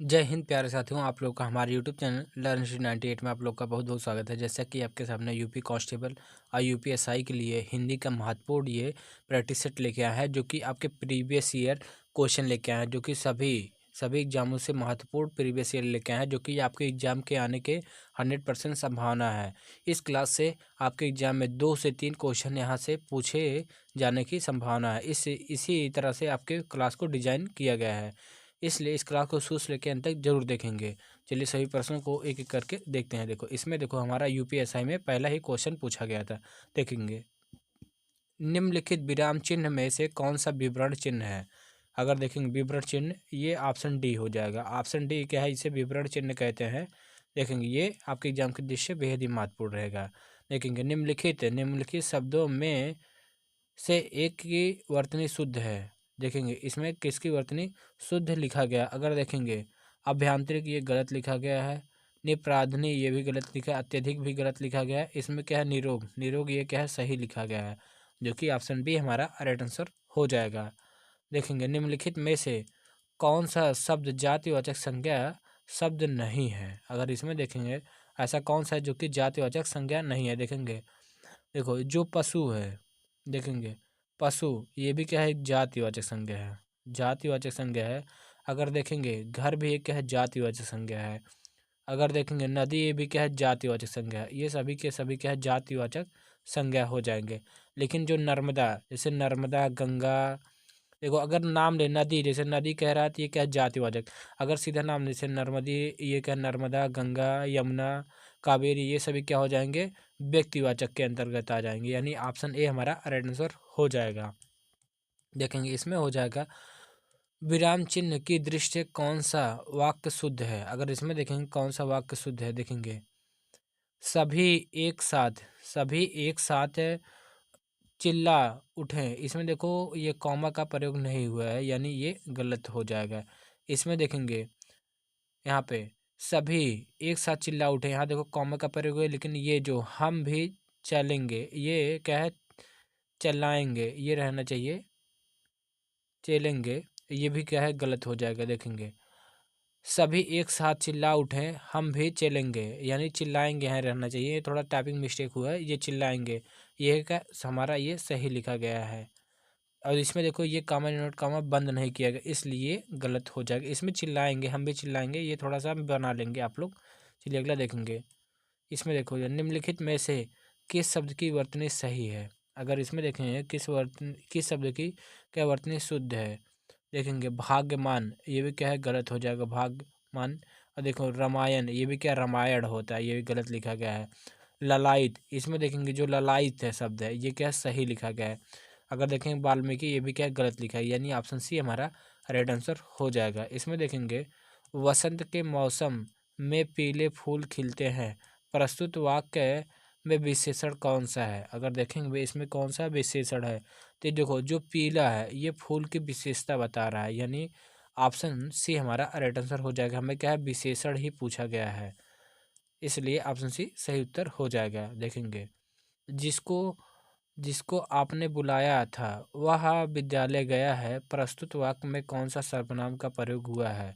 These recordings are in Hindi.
जय हिंद प्यारे साथियों। आप लोग का हमारे यूट्यूब चैनल लर्न 98 में आप लोग का बहुत बहुत स्वागत है। जैसा कि आपके सामने यूपी कांस्टेबल और यूपीएसआई के लिए हिंदी का महत्वपूर्ण ये प्रैक्टिस सेट लेके आया है, जो कि आपके प्रीवियस ईयर क्वेश्चन लेके आए हैं, जो कि सभी एग्जामों से महत्वपूर्ण प्रीवियस ईयर लेके आए हैं, जो कि आपके एग्जाम के आने के 100% संभावना है। इस क्लास से आपके एग्जाम में 2 से 3 क्वेश्चन यहाँ से पूछे जाने की संभावना है। इसी तरह से आपके क्लास को डिजाइन किया गया है, इसलिए इस क्लास को शुरू से लेकर अंत तक जरूर देखेंगे। चलिए सभी प्रश्नों को एक एक करके देखते हैं। देखो इसमें देखो हमारा यूपीएसआई में पहला ही क्वेश्चन पूछा गया था। देखेंगे, निम्नलिखित विराम चिन्ह में से कौन सा विवरण चिन्ह है। अगर देखेंगे विवरण चिन्ह, ये ऑप्शन डी हो जाएगा। ऑप्शन डी क्या है, इसे विवरण चिन्ह कहते हैं। देखेंगे ये आपके एग्जाम के दृष्टि से बेहद ही महत्वपूर्ण रहेगा। देखेंगे, निम्नलिखित शब्दों में से एक की वर्तनी शुद्ध है। देखेंगे इसमें किसकी वर्तनी शुद्ध लिखा गया। अगर देखेंगे अभ्यांतरिक, ये गलत लिखा गया है। निप्राधनी, ये भी गलत लिखा है। अत्यधिक भी गलत लिखा गया है। इसमें क्या है, निरोग, ये क्या है, सही लिखा गया है, जो कि ऑप्शन बी हमारा राइट आंसर हो जाएगा। देखेंगे, निम्नलिखित में से कौन सा शब्द जातिवाचक संज्ञा शब्द नहीं है। अगर इसमें देखेंगे ऐसा कौन सा है जो कि जातिवाचक संज्ञा नहीं है। देखेंगे, देखो जो पशु है, देखेंगे पशु, ये भी क्या है, एक जातिवाचक संज्ञा है, जातिवाचक संज्ञा है। अगर देखेंगे घर भी एक क्या है, जातिवाचक संज्ञा है। अगर देखेंगे नदी, ये भी क्या है, जातिवाचक संज्ञा है। ये सभी के सभी क्या है, जातिवाचक संज्ञा हो जाएंगे। लेकिन जो नर्मदा, जैसे नर्मदा, गंगा, देखो अगर नाम ले नदी, जैसे नदी कह रहा है तो ये क्या है, जातिवाचक। अगर सीधा नाम जैसे नर्मदी, ये क्या है, नर्मदा, गंगा, यमुना, कावेरी, ये सभी क्या हो जाएंगे, व्यक्तिवाचक के अंतर्गत आ जाएंगे। यानी ऑप्शन ए हमारा राइट आंसर हो जाएगा। देखेंगे इसमें हो जाएगा, विराम चिन्ह की दृष्टि से कौन सा वाक्य शुद्ध है। अगर इसमें देखेंगे कौन सा वाक्य शुद्ध है, देखेंगे सभी एक साथ, सभी एक साथ चिल्ला उठें। इसमें देखो ये कॉमा का प्रयोग नहीं हुआ है, यानी ये गलत हो जाएगा। इसमें देखेंगे यहाँ पे सभी एक साथ चिल्ला उठे, यहाँ देखो कॉमा का प्रयोग है, लेकिन ये जो हम भी चलेंगे, ये क्या है, चलाएंगे, ये रहना चाहिए, चलेंगे, ये भी क्या है, गलत हो जाएगा। देखेंगे सभी एक साथ चिल्ला उठें, हम भी चलेंगे, यानी चिल्लाएंगे यहाँ रहना चाहिए। ये थोड़ा टाइपिंग मिस्टेक हुआ है, ये चिल्लाएंगे, ये क्या हमारा ये सही लिखा गया है। और इसमें देखो ये कामा नोट कामा बंद नहीं किया गया, इसलिए गलत हो जाएगा। इसमें चिल्लाएंगे, हम भी चिल्लाएंगे, ये थोड़ा सा बना लेंगे आप लोग। चलिए अगला देखेंगे। इसमें देखो निम्नलिखित में से किस शब्द की वर्तनी सही है। अगर इसमें देखेंगे किस शब्द की क्या वर्तनी शुद्ध है। देखेंगे भाग्यमान, ये भी क्या है, गलत हो जाएगा, भाग्यमान। और देखो रामायण, ये भी क्या, रामायण होता है, ये भी गलत लिखा गया है। ललायत, इसमें देखेंगे जो ललायत है शब्द है, ये क्या सही लिखा गया है। अगर देखेंगे वाल्मीकि, ये भी क्या है, गलत लिखा है, यानी ऑप्शन सी हमारा राइट आंसर हो जाएगा। इसमें देखेंगे वसंत के मौसम में पीले फूल खिलते हैं, प्रस्तुत वाक्य में विशेषण कौन सा है। अगर देखेंगे इसमें कौन सा विशेषण है, तो देखो जो पीला है ये फूल की विशेषता बता रहा है, यानी ऑप्शन सी हमारा राइट आंसर हो जाएगा। हमें क्या है, विशेषण ही पूछा गया है, इसलिए ऑप्शन सी सही उत्तर हो जाएगा। देखेंगे जिसको जिसको आपने बुलाया था वह विद्यालय गया है, प्रस्तुत वाक्य में कौन सा सर्वनाम का प्रयोग हुआ है।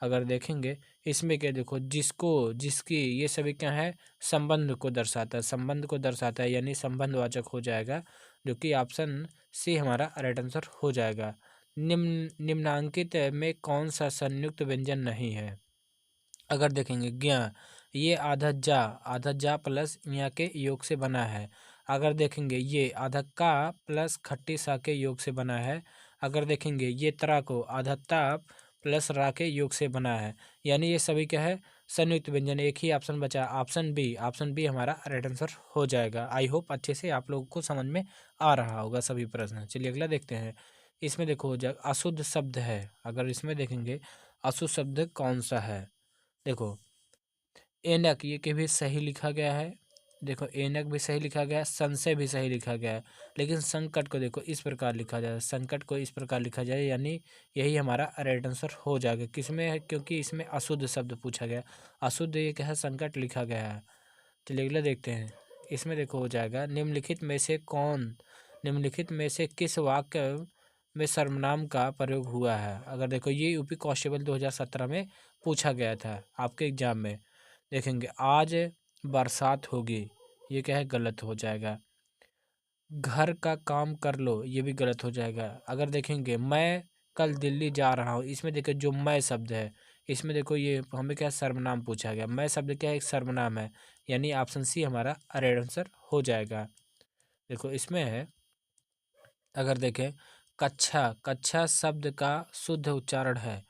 अगर देखेंगे इसमें क्या, देखो जिसको, जिसकी, ये सभी क्या है, संबंध को दर्शाता है, संबंध को दर्शाता है, यानी संबंधवाचक हो जाएगा, जो कि ऑप्शन सी हमारा राइट आंसर हो जाएगा। निम्नांकित में कौन सा संयुक्त व्यंजन नहीं है। अगर देखेंगे ज्ञ, ये आधा जा प्लस यहाँ के योग से बना है। अगर देखेंगे ये आधा का प्लस खट्टी सा के योग से बना है। अगर देखेंगे ये तरा को आधा ता प्लस रा के योग से बना है, यानी ये सभी क्या है, संयुक्त व्यंजन। एक ही ऑप्शन बचा, ऑप्शन बी हमारा राइट आंसर हो जाएगा। आई होप अच्छे से आप लोगों को समझ में आ रहा होगा सभी प्रश्न। चलिए अगला देखते हैं। इसमें देखो हो जाएगा अशुद्ध शब्द है। अगर इसमें देखेंगे अशुद्ध शब्द कौन सा है, देखो एनक, ये के भी सही लिखा गया है। देखो एनक भी सही लिखा गया है, संशय भी सही लिखा गया है। लेकिन संकट को देखो इस प्रकार लिखा जाए, संकट को इस प्रकार लिखा जाए, यानी यही हमारा राइट आंसर हो जाएगा। किसमें है, क्योंकि इसमें अशुद्ध शब्द पूछा गया, अशुद्ध ये क्या है, संकट लिखा गया है। चलिए अगला देखते हैं। इसमें देखो हो जाएगा, निम्नलिखित में से किस वाक्य में सर्वनाम का प्रयोग हुआ है। अगर देखो ये यूपी कांस्टेबल 2017 में पूछा गया था आपके एग्जाम में। देखेंगे आज बरसात होगी, ये क्या है, गलत हो जाएगा। घर का काम कर लो, ये भी गलत हो जाएगा। अगर देखेंगे मैं कल दिल्ली जा रहा हूँ, इसमें देखो जो मैं शब्द है, इसमें देखो ये हमें क्या सर्वनाम पूछा गया। मैं शब्द क्या है, एक सर्वनाम है, यानी ऑप्शन सी हमारा राइट आंसर हो जाएगा। देखो इसमें है, अगर देखें कक्षा, कक्षा शब्द का शुद्ध उच्चारण है।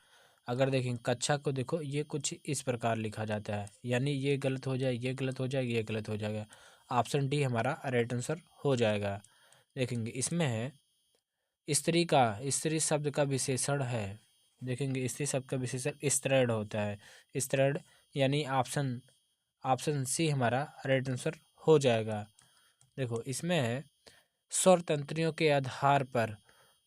अगर देखें कक्षा को देखो ये कुछ इस प्रकार लिखा जाता है, यानी ये गलत हो जाए, ये गलत हो जाए, ये गलत हो जाएगा। ऑप्शन डी हमारा राइट आंसर हो जाएगा। देखेंगे इसमें है स्त्री का, स्त्री शब्द का विशेषण है। देखेंगे स्त्री शब्द का विशेषण स्त्रीण होता है, स्त्रीण, यानी ऑप्शन ऑप्शन सी हमारा राइट आंसर हो जाएगा। देखो इसमें है स्वर तंत्रियों के आधार पर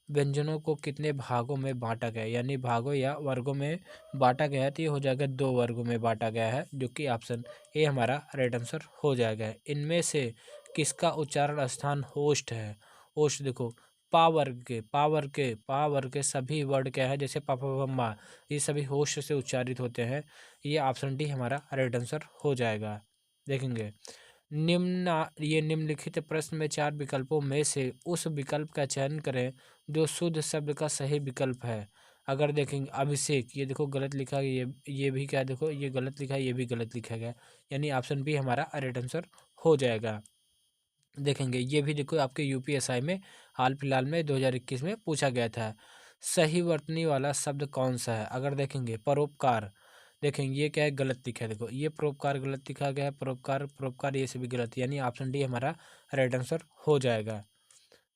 व्यंजनों को कितने भागों में बांटा गया, यानी भागों या वर्गों में बांटा गया है, तो ये हो जाएगा 2 वर्गों में बांटा गया है, जो कि ऑप्शन ए हमारा राइट आंसर हो जाएगा। इनमें से किसका उच्चारण स्थान होस्ट है। होस्ट देखो पावर के सभी वर्ड क्या है, जैसे पापा मम्मा, ये सभी होस्ट से उच्चारित होते हैं। ये ऑप्शन डी हमारा राइट आंसर हो जाएगा। देखेंगे ये निम्नलिखित प्रश्न में 4 विकल्पों में से उस विकल्प का चयन करें जो शुद्ध शब्द का सही विकल्प है। अगर देखेंगे अभिषेक, ये देखो गलत लिखा है, ये भी क्या है, देखो ये गलत लिखा है, ये भी गलत लिखा गया, यानी ऑप्शन बी हमारा राइट आंसर हो जाएगा। देखेंगे ये भी देखो आपके यूपीएसआई में हाल फिलहाल में 2021 में पूछा गया था। सही वर्तनी वाला शब्द कौन सा है। अगर देखेंगे परोपकार, देखेंगे ये क्या है, गलत लिखा है, देखो ये परोपकार गलत लिखा गया है, परोपकार परोपकार ये सभी गलत, यानी ऑप्शन डी हमारा राइट आंसर हो जाएगा।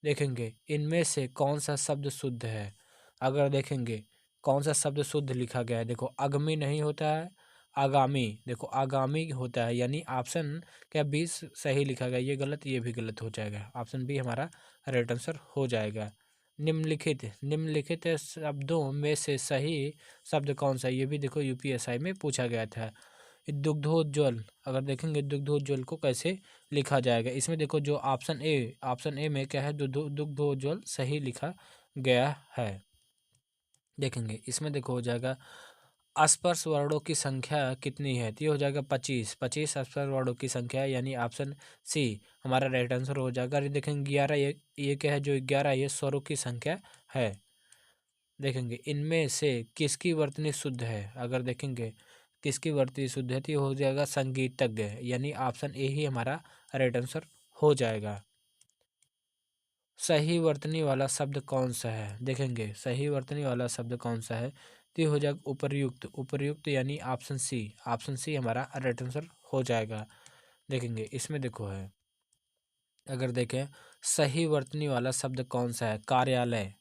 देखेंगे इनमें से कौन सा शब्द शुद्ध है। अगर देखेंगे कौन सा शब्द शुद्ध लिखा गया है, देखो अगमी नहीं होता है, आगामी, देखो आगामी होता है, यानी ऑप्शन क्या 20 सही लिखा गया, ये गलत, ये भी गलत हो जाएगा। ऑप्शन बी हमारा राइट आंसर हो जाएगा। निम्नलिखित शब्दों में से सही शब्द कौन सा है, ये भी देखो यूपीएसआई में पूछा गया था। दुग्धोज्ज्वल, अगर देखेंगे दुग्धोज्ज्वल को कैसे लिखा जाएगा, इसमें देखो जो ऑप्शन ए में क्या है, दुग्धोज्ज्वल सही लिखा गया है। देखेंगे इसमें देखो हो जाएगा स्पर्श वर्णों की संख्या कितनी है, तो ये हो जाएगा 25 स्पर्श वर्णों की संख्या है, यानी ऑप्शन सी हमारा राइट आंसर हो जाएगा। ये देखेंगे 11, ये क्या है, जो 11 ये स्वरों की संख्या है। देखेंगे इनमें से किसकी वर्तनी शुद्ध है। अगर देखेंगे किसकी वर्तनी शुद्ध है, तो ये हो जाएगा संगीतज्ञ, यानी ऑप्शन ए ही हमारा राइट आंसर हो जाएगा। सही वर्तनी वाला शब्द कौन सा है। देखेंगे सही वर्तनी वाला शब्द कौन सा है, तो ये हो जाएगा उपर्युक्त, उपर्युक्त, यानी ऑप्शन सी हमारा राइट आंसर हो जाएगा। देखेंगे इसमें देखो है, अगर देखें सही वर्तनी वाला शब्द कौन सा है, कार्यालय।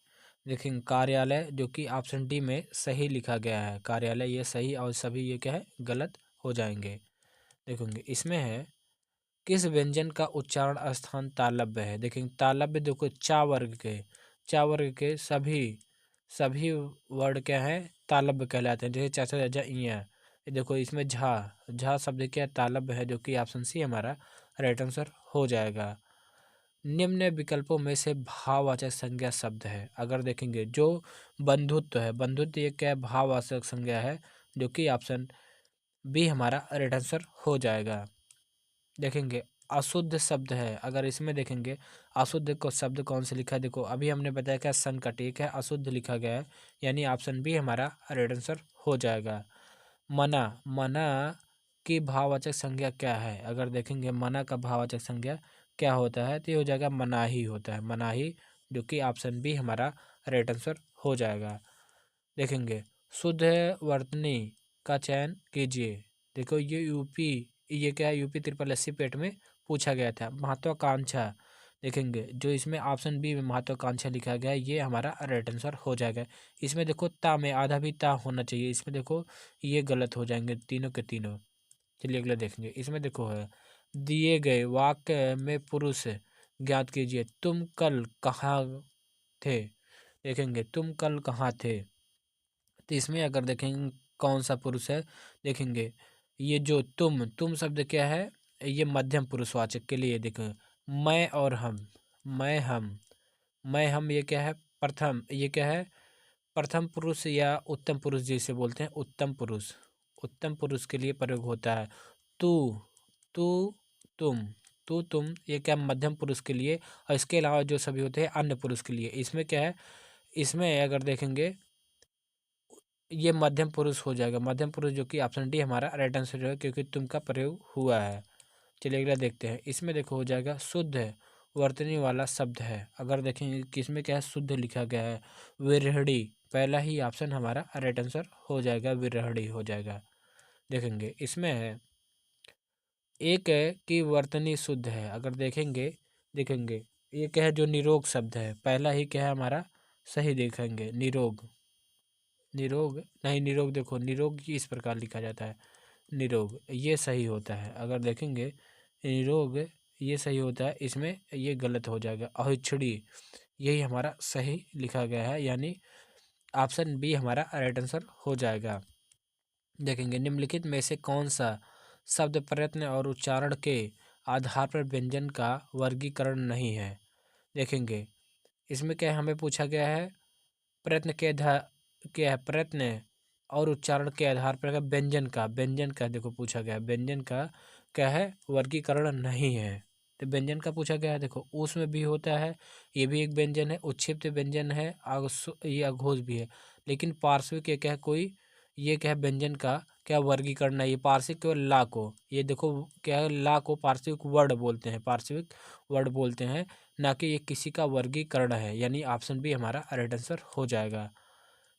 देखेंगे कार्यालय जो कि ऑप्शन डी में सही लिखा गया है, कार्यालय ये सही, और सभी ये क्या है, गलत हो जाएंगे। देखेंगे इसमें है किस व्यंजन का उच्चारण स्थान तालव्य है। देखेंगे तालव्य देखो चा वर्ग के सभी सभी वर्ड क्या है, तालव्य कहलाते हैं, जैसे चाचा चाचा इया। ये देखो इसमें झा, झा शब्द क्या है, तालव्य है, जो कि ऑप्शन सी हमारा राइट आंसर हो जाएगा। निम्न विकल्पों में से भाववाचक संज्ञा शब्द है। अगर देखेंगे जो बंधुत्व है, बंधुत्व ये क्या है, भाववाचक संज्ञा है, जो कि ऑप्शन बी हमारा राइट आंसर हो जाएगा। देखेंगे अशुद्ध शब्द है। अगर इसमें देखेंगे अशुद्ध को शब्द कौन से लिखा है, देखो अभी हमने बताया क्या संकटिक है, अशुद्ध लिखा गया है, यानी ऑप्शन बी हमारा राइट आंसर हो जाएगा। मना, मना की भाववाचक संज्ञा क्या है। अगर देखेंगे मना का भाववाचक संज्ञा क्या होता है, तो ये हो जाएगा मनाही होता है, मनाही, जो कि ऑप्शन बी हमारा राइट आंसर हो जाएगा। देखेंगे शुद्ध वर्तनी का चयन कीजिए। देखो ये क्या है, यूपी ट्रिपल एससी पेट में पूछा गया था। महत्वाकांक्षा, देखेंगे जो इसमें ऑप्शन बी में महत्वाकांक्षा लिखा गया है, ये हमारा राइट आंसर हो जाएगा। इसमें देखो ता में आधा भी ता होना चाहिए, इसमें देखो ये गलत हो जाएंगे तीनों के तीनों। चलिए अगला देखेंगे, इसमें देखो है दिए गए वाक्य में पुरुष ज्ञात कीजिए। तुम कल कहाँ थे। देखेंगे तुम कल कहाँ थे, तो इसमें अगर देखेंगे कौन सा पुरुष है, देखेंगे ये जो तुम शब्द क्या है, ये मध्यम पुरुषवाचक के लिए। देखें मैं और हम, मैं हम, मैं हम ये क्या है, प्रथम ये क्या है, प्रथम पुरुष या उत्तम पुरुष जिसे बोलते हैं उत्तम पुरुष, उत्तम पुरुष के लिए प्रयोग होता है। तू, तू, तुम, तू तुम ये क्या मध्यम पुरुष के लिए, और इसके अलावा जो सभी होते हैं अन्य पुरुष के लिए। इसमें क्या है, इसमें अगर देखेंगे ये मध्यम पुरुष हो जाएगा, मध्यम पुरुष, जो कि ऑप्शन डी हमारा राइट आंसर है क्योंकि तुम का प्रयोग हुआ है। चलिए अगला देखते हैं। इसमें देखो हो जाएगा शुद्ध वर्तनी वाला शब्द है। अगर देखेंगे किसमें क्या है, शुद्ध लिखा गया है, विरहड़ी, पहला ही ऑप्शन हमारा राइट आंसर हो जाएगा, विरहड़ी हो जाएगा। देखेंगे इसमें है एक है कि वर्तनी शुद्ध है। अगर देखेंगे देखेंगे ये क्या है, जो निरोग शब्द है, पहला ही क्या है हमारा सही, देखेंगे निरोग, निरोग नहीं, निरोग देखो निरोग इस प्रकार लिखा जाता है, निरोग ये सही होता है। अगर देखेंगे निरोग ये सही होता है, इसमें ये गलत हो जाएगा, अहिछड़ी यही हमारा सही लिखा गया है, यानी ऑप्शन बी हमारा राइट आंसर हो जाएगा। देखेंगे निम्नलिखित में से कौन सा शब्द प्रयत्न और उच्चारण के आधार पर व्यंजन का वर्गीकरण नहीं है। देखेंगे इसमें क्या है, हमें पूछा गया है प्रयत्न के आधार, क्या है प्रयत्न और उच्चारण के आधार पर का व्यंजन का, व्यंजन का देखो पूछा गया है, व्यंजन का क्या है वर्गीकरण नहीं है। तो व्यंजन का पूछा गया है, देखो उसमें भी होता है, ये भी एक व्यंजन है, उच्छिष्ट व्यंजन है, ये अघोष भी है, लेकिन पार्श्विक ये क्या है कोई, ये क्या है व्यंजन का क्या वर्गीकरण नहीं है। पार्श्विक केवल ला को, ये देखो क्या है ला को पार्श्विक वर्ड बोलते हैं, पार्श्विक वर्ड बोलते हैं, ना कि ये किसी का वर्गीकरण है, यानी ऑप्शन बी हमारा राइट आंसर हो जाएगा।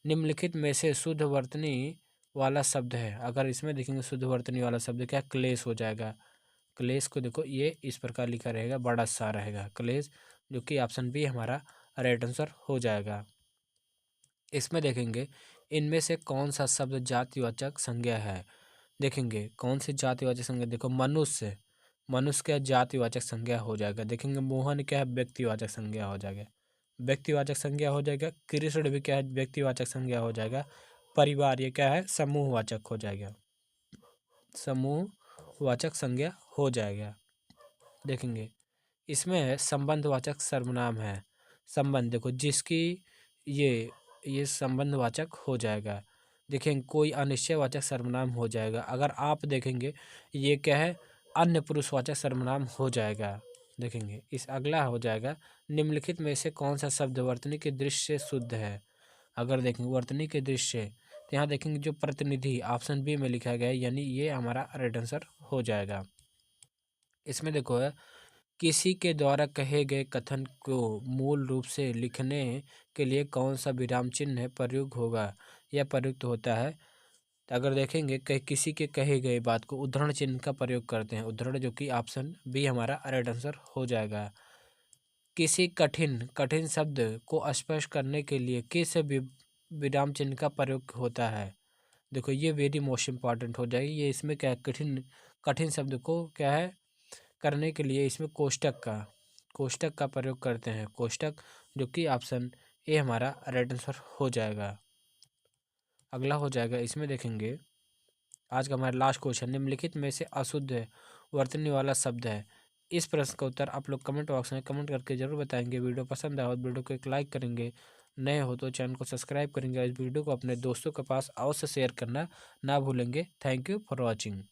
निम्नलिखित में से शुद्ध वर्तनी वाला शब्द है। अगर इसमें देखेंगे शुद्ध वर्तनी वाला शब्द क्या, क्लेश हो जाएगा। क्लेश को देखो ये इस प्रकार लिखा रहेगा, बड़ा सा रहेगा क्लेश, जो कि ऑप्शन बी हमारा राइट आंसर हो जाएगा। इसमें देखेंगे इनमें से कौन सा शब्द जातिवाचक संज्ञा है। देखेंगे कौन सी जातिवाचक संज्ञा, देखो मनुष्य, मनुष्य क्या जातिवाचक संज्ञा हो जाएगा। देखेंगे मोहन क्या है व्यक्तिवाचक संज्ञा हो जाएगा, व्यक्तिवाचक संज्ञा हो जाएगा। कृष्ण भी क्या है व्यक्तिवाचक संज्ञा हो जाएगा। परिवार ये क्या है समूहवाचक हो जाएगा, समूहवाचक संज्ञा हो जाएगा। देखेंगे इसमें है संबंधवाचक सर्वनाम है, संबंध देखो जिसकी ये संबंधवाचक हो जाएगा। देखेंगे कोई अनिश्चयवाचक सर्वनाम हो जाएगा। अगर आप देखेंगे ये क्या है अन्य पुरुषवाचक सर्वनाम हो जाएगा। देखेंगे इस अगला हो जाएगा निम्नलिखित में से कौन सा शब्द वर्तनी के दृश्य से शुद्ध है। अगर देखेंगे वर्तनी के दृश्य, तो यहाँ देखेंगे जो प्रतिनिधि ऑप्शन बी में लिखा गया है, यानी ये हमारा राइट आंसर हो जाएगा। इसमें देखो है किसी के द्वारा कहे गए कथन को मूल रूप से लिखने के लिए कौन सा विराम चिन्ह प्रयुक्त होगा या प्रयुक्त होता है। तो अगर देखेंगे किसी के कहे गए बात को उद्धरण चिन्ह का प्रयोग करते हैं, उद्धरण, जो कि ऑप्शन बी हमारा राइट आंसर हो जाएगा। किसी कठिन कठिन शब्द को स्पष्ट करने के लिए किस विराम चिन्ह का प्रयोग होता है। देखो ये वेरी मोस्ट इम्पॉर्टेंट हो जाएगी, ये इसमें क्या है कठिन कठिन शब्द को क्या है करने के लिए इसमें कोष्टक का प्रयोग करते हैं, कोष्टक, जो कि ऑप्शन ए हमारा राइट आंसर हो जाएगा। अगला हो जाएगा इसमें देखेंगे आज का हमारा लास्ट क्वेश्चन, निम्नलिखित में से अशुद्ध वर्तनी वाला शब्द है। इस प्रश्न का उत्तर आप लोग कमेंट बॉक्स में कमेंट करके जरूर बताएंगे। वीडियो पसंद आए तो वीडियो को एक लाइक करेंगे, नए हो तो चैनल को सब्सक्राइब करेंगे। इस वीडियो को अपने दोस्तों के पास अवश्य शेयर करना ना भूलेंगे। Thank you for watching.